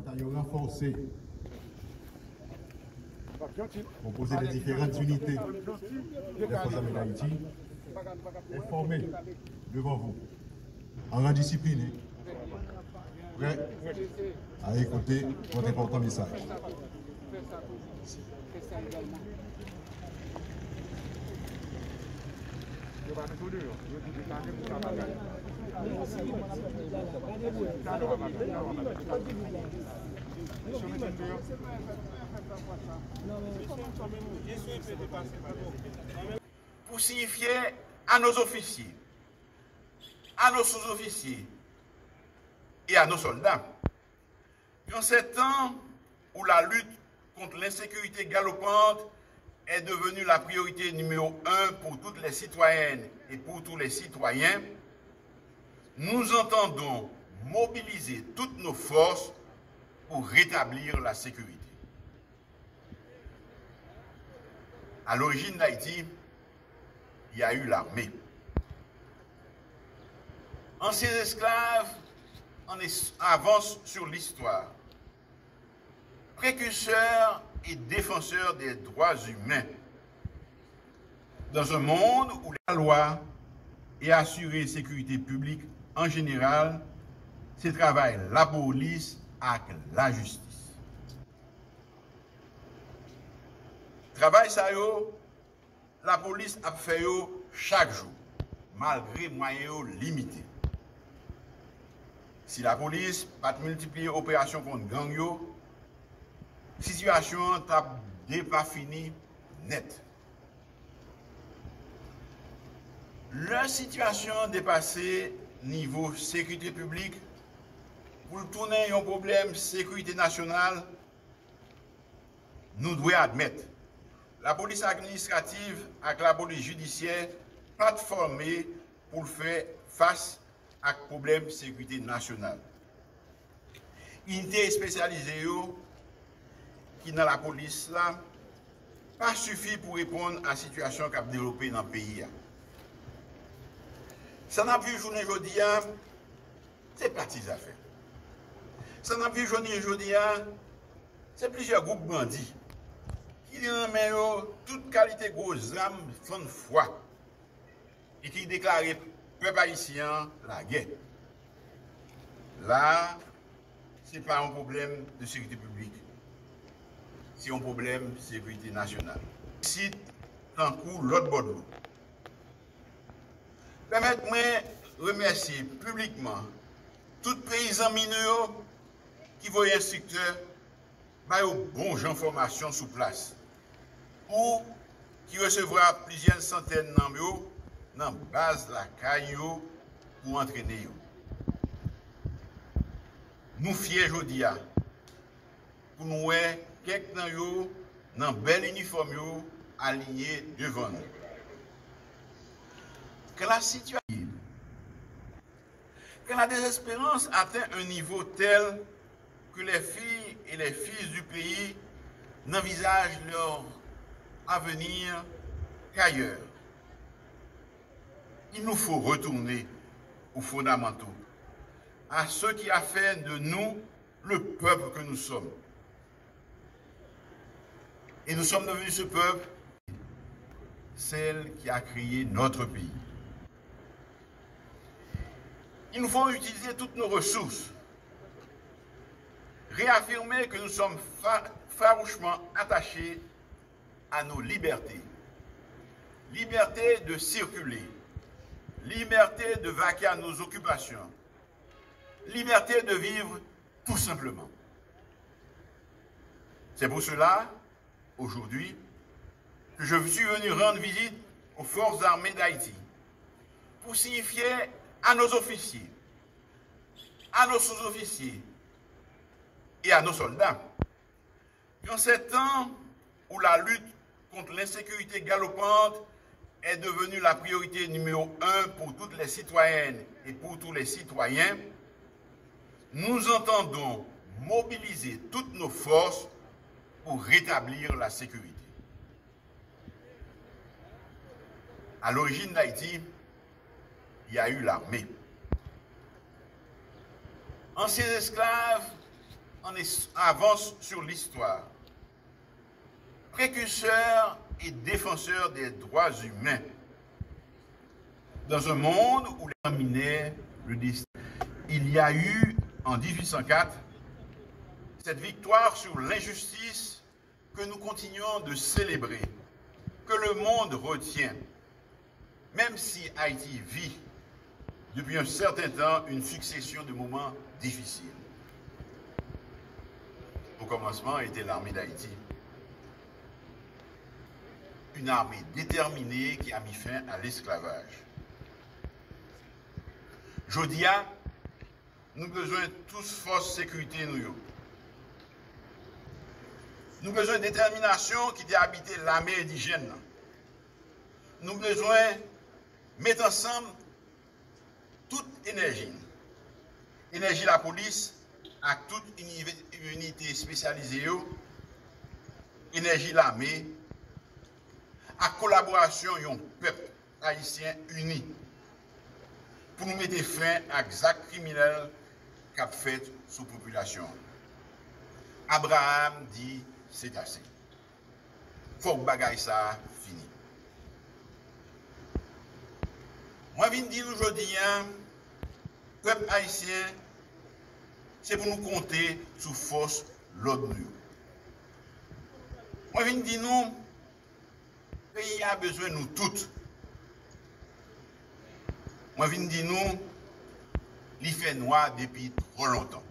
bataillon renforcé, composé de différentes unités des forces armées d'Haïti, est formé devant vous, en rang discipliné, prêt à écouter votre important message. Pour signifier à nos officiers, à nos sous-officiers et à nos soldats, qu'en ces temps où la lutte contre l'insécurité galopante est devenue la priorité numéro 1 pour toutes les citoyennes et pour tous les citoyens, nous entendons mobiliser toutes nos forces pour rétablir la sécurité. À l'origine d'Haïti, il y a eu l'armée. Anciens esclaves avancent sur l'histoire. Précurseurs et défenseurs des droits humains. Dans un monde où la loi et assurer la sécurité publique en général, c'est travail la police avec la justice. Travail ça yo, la police a fait yo chaque jour, malgré moyens limités. Si la police pas multiplier opérations contre gang yo, situation n'est pas finie net. La situation dépassée niveau sécurité publique, pour tourner un problème sécurité nationale, nous devons admettre la police administrative avec la police judiciaire pas formée pour faire face à problème sécurité nationale. Unité spécialisée qui dans la police là pas suffit pour répondre à la situation qui a développé dans le pays. Ça n'a vu journée aujourd'hui, c'est pas petites affaires. Ça n'a vu journée aujourd'hui, c'est plusieurs groupes bandits qui ont toute qualité grosses armes de foi et qui déclarent peuple haïtien la guerre. Là, ce n'est pas un problème de sécurité publique. C'est un problème de sécurité nationale. Ici, tant coup, l'autre bord de l'eau. Permettez-moi de remercier publiquement tout paysan mineur qui voit instructeur par une bonne information sous place ou qui recevra plusieurs centaines d'envieux dans la base de la caillou pour entraîner. Nous fiers aujourd'hui pour nous voir quelques dans eux dans bel uniforme alignés devant nous. Que la situation, que la désespérance atteint un niveau tel que les filles et les fils du pays n'envisagent leur avenir qu'ailleurs. Il nous faut retourner aux fondamentaux, à ce qui a fait de nous le peuple que nous sommes. Et nous sommes devenus ce peuple, celle qui a créé notre pays. Il nous faut utiliser toutes nos ressources, réaffirmer que nous sommes farouchement attachés à nos libertés. Liberté de circuler, liberté de vaquer à nos occupations, liberté de vivre tout simplement. C'est pour cela, aujourd'hui, que je suis venu rendre visite aux forces armées d'Haïti pour signifier à nos officiers, à nos sous-officiers et à nos soldats qu'en ces temps où la lutte contre l'insécurité galopante est devenue la priorité numéro 1 pour toutes les citoyennes et pour tous les citoyens, nous entendons mobiliser toutes nos forces pour rétablir la sécurité. À l'origine d'Haïti, il y a eu l'armée. Anciens esclaves avance sur l'histoire. Précurseur et défenseur des droits humains. Dans un monde où les dominait le destin. Il y a eu, en 1804, cette victoire sur l'injustice que nous continuons de célébrer, que le monde retient, même si Haïti vit depuis un certain temps une succession de moments difficiles. Au commencement était l'armée d'Haïti. Une armée déterminée qui a mis fin à l'esclavage. Jodia, nous avons besoin de tous force sécurité nous. Nous avons besoin de détermination qui a habité l'armée indigène. Nous avons besoin de mettre ensemble toute énergie. Énergie de la police, avec toute unité spécialisée, énergie de l'armée, à collaboration d'un peuple haïtien uni pour nous mettre fin à l'acte criminel qu'a fait sous population. Abraham dit c'est assez. Faut que bagaille ça fini. Moi je viens dire aujourd'hui, peuple haïtien, c'est pour nous compter sous force l'autre. Moi je viens dire nous, le pays a besoin de nous toutes. Moi, je viens dire nous, il fait noir depuis trop longtemps.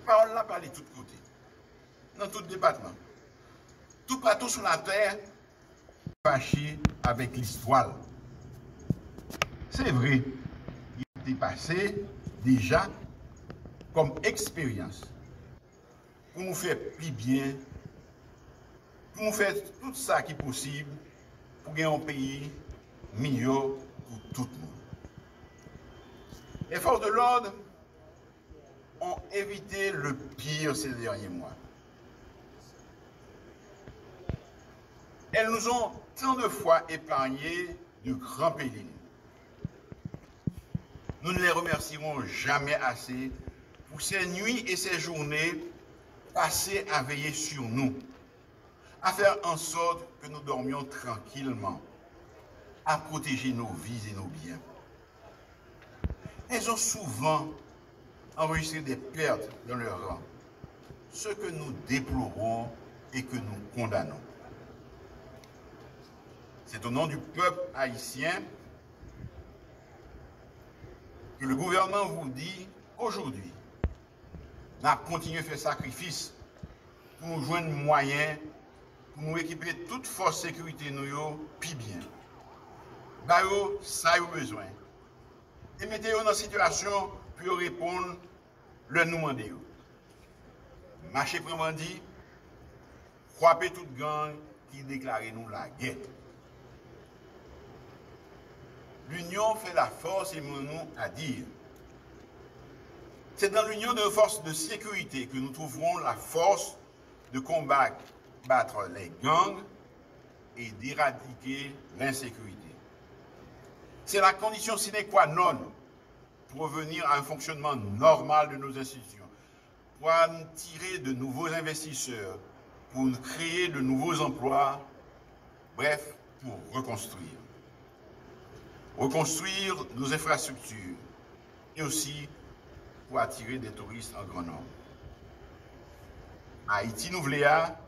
Parole là parle de tous côtés, dans tout département. Tout partout sur la terre, fâché avec l'histoire. C'est vrai, il était passé déjà comme expérience pour nous faire plus bien, pour nous faire tout ça qui est possible pour gagner un pays meilleur pour tout le monde. Les forces de l'ordre ont évité le pire ces derniers mois. Elles nous ont tant de fois épargné de grands périls. Nous ne les remercierons jamais assez pour ces nuits et ces journées passées à veiller sur nous, à faire en sorte que nous dormions tranquillement, à protéger nos vies et nos biens. Elles ont souvent enregistré des pertes dans leur rang, ce que nous déplorons et que nous condamnons. C'est au nom du peuple haïtien que le gouvernement vous dit aujourd'hui, nous avons continué à faire sacrifice pour nous joindre moyens, pour nous équiper toute force de sécurité nous, puis bien. Bayo, ça y a besoin. Et mettez-vous dans la situation pour répondre le nous demandez. Marchez pour dit, frappez toute gang qui déclare nous la guerre. L'union fait la force et nous à dire. C'est dans l'union de forces de sécurité que nous trouverons la force de combattre les gangs et d'éradiquer l'insécurité. C'est la condition sine qua non pour revenir à un fonctionnement normal de nos institutions, pour attirer de nouveaux investisseurs, pour créer de nouveaux emplois, bref, pour reconstruire. Reconstruire nos infrastructures et aussi pour attirer des touristes en grand nombre. Haïti Nouvléa,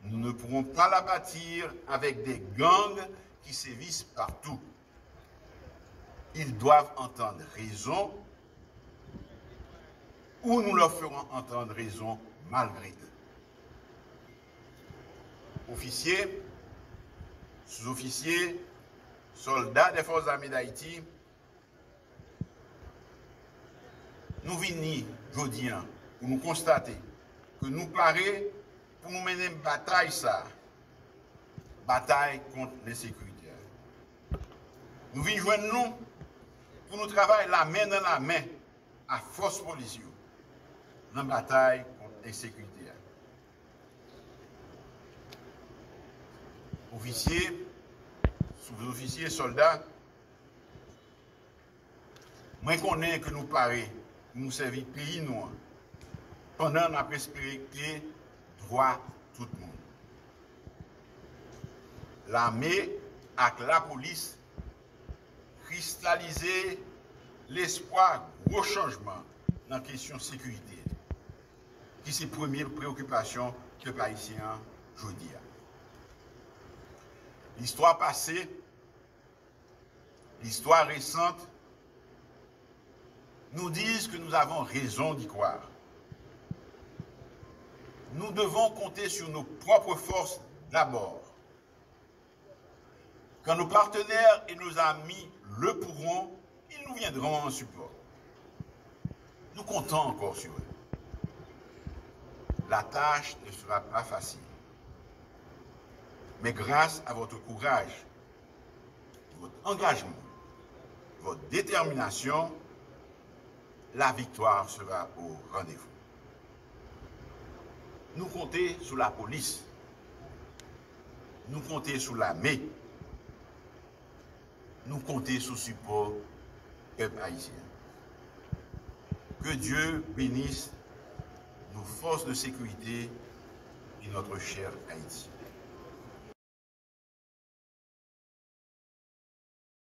nous ne pourrons pas la bâtir avec des gangs qui sévissent partout. Ils doivent entendre raison ou nous leur ferons entendre raison malgré eux. Officiers, sous-officiers, soldats des forces armées d'Haïti, nous venons aujourd'hui pour nous constater que nous paraît pour nous mener une bataille, bataille contre l'insécurité. Nous venons joindre nous pour nous travailler la main dans la main à force policière dans la bataille contre l'insécurité. Officiers, sous-officiers, soldats, moi je connais que nous paraît pour nous servir pays nous, pendant la respecter droit tout le monde. L'armée avec la police cristalliser l'espoir gros changement dans la question sécurité, qui est la première préoccupation que les Haïtiens aujourd'hui. L'histoire passée, l'histoire récente, nous disent que nous avons raison d'y croire. Nous devons compter sur nos propres forces d'abord. Quand nos partenaires et nos amis le pourront, ils nous viendront en support. Nous comptons encore sur eux. La tâche ne sera pas facile. Mais grâce à votre courage, votre engagement, votre détermination, la victoire sera au rendez-vous. Nous comptons sur la police. Nous comptons sur l'armée. Nous comptons sur le support peuple haïtien. Que Dieu bénisse nos forces de sécurité et notre cher Haïti.